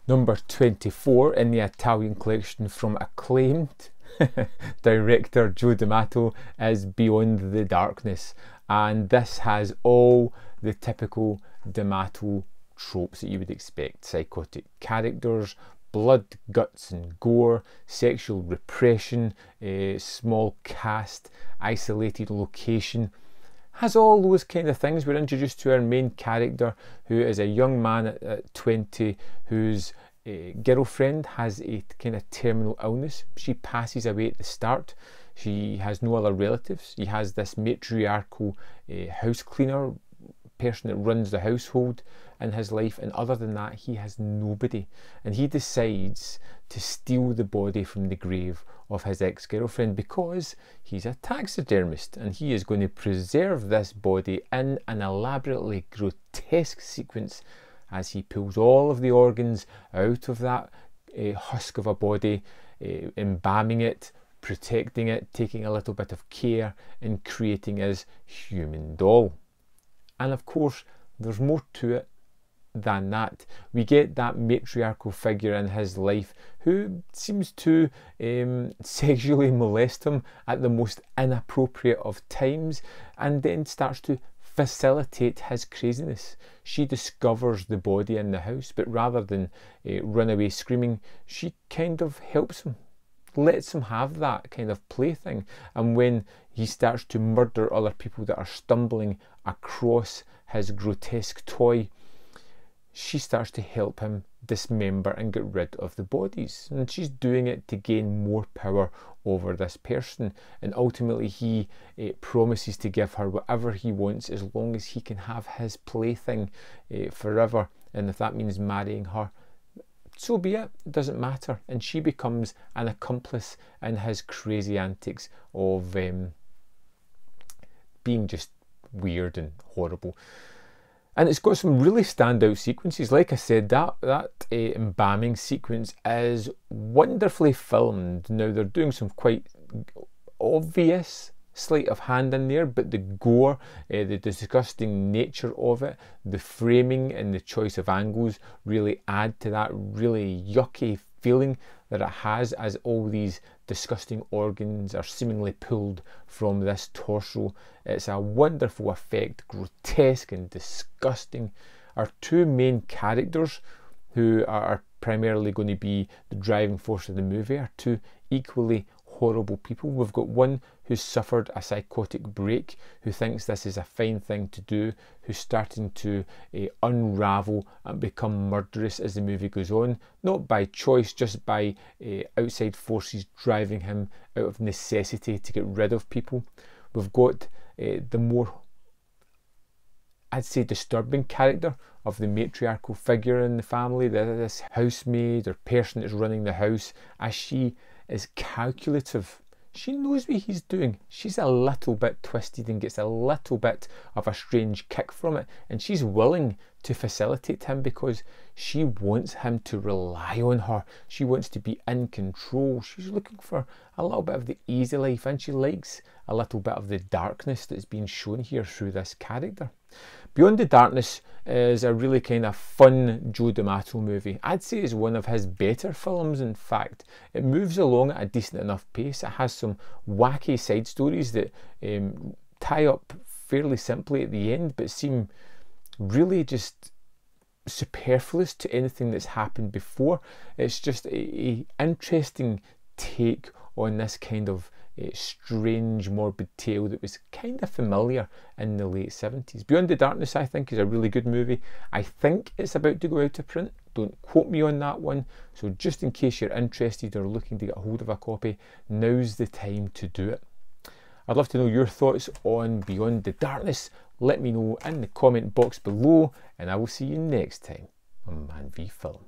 Number 24 in the Italian collection from acclaimed director Joe D'Amato is Beyond the Darkness, and this has all the typical D'Amato tropes that you would expect: psychotic characters, blood, guts and gore, sexual repression, small cast, isolated location. Has all those kind of things. We're introduced to our main character, who is a young man at 20 whose girlfriend has a kind of terminal illness. She passes away at the start. She has no other relatives. He has this matriarchal house cleaner person that runs the household in his life, and other than that he has nobody, and he decides to steal the body from the grave of his ex-girlfriend because he's a taxidermist, and he is going to preserve this body in an elaborately grotesque sequence as he pulls all of the organs out of that husk of a body, embalming it, protecting it, taking a little bit of care, and creating his human doll. And of course there's more to it than that. We get that matriarchal figure in his life who seems to sexually molest him at the most inappropriate of times, and then starts to facilitate his craziness. She discovers the body in the house, but rather than run away screaming, she kind of helps him, lets him have that kind of plaything. And when he starts to murder other people that are stumbling across his grotesque toy, she starts to help him dismember and get rid of the bodies, and she's doing it to gain more power over this person. And ultimately he promises to give her whatever he wants as long as he can have his plaything forever, and if that means marrying her, so be it, it doesn't matter. And she becomes an accomplice in his crazy antics of being just weird and horrible. And it's got some really standout sequences. Like I said, that embalming sequence is wonderfully filmed. Now they're doing some quite obvious sleight of hand in there, but the gore, the disgusting nature of it, the framing and the choice of angles really add to that really yucky feeling that it has, as all these disgusting organs are seemingly pulled from this torso. It's a wonderful effect, grotesque and disgusting. Our two main characters, who are primarily going to be the driving force of the movie, are two equally horrible people. We've got one who's suffered a psychotic break, who thinks this is a fine thing to do, who's starting to unravel and become murderous as the movie goes on, not by choice, just by outside forces driving him out of necessity to get rid of people. We've got the more, I'd say, disturbing character of the matriarchal figure in the family, this housemaid or person that's running the house, as she is calculative. She knows what he's doing. She's a little bit twisted and gets a little bit of a strange kick from it, and she's willing to facilitate him because she wants him to rely on her. She wants to be in control. She's looking for a little bit of the easy life, and she likes a little bit of the darkness that's being shown here through this character. Beyond the Darkness is a really kind of fun Joe D'Amato movie. I'd say it's one of his better films, in fact. It moves along at a decent enough pace. It has some wacky side stories that tie up fairly simply at the end, but seem really just superfluous to anything that's happened before. It's just a interesting take on this kind of strange morbid tale that was kind of familiar in the late 70s. Beyond the Darkness, I think, is a really good movie. I think it's about to go out of print. Don't quote me on that one. So just in case you're interested or looking to get hold of a copy, now's the time to do it. I'd love to know your thoughts on Beyond the Darkness. Let me know in the comment box below, and I will see you next time on Man v Film.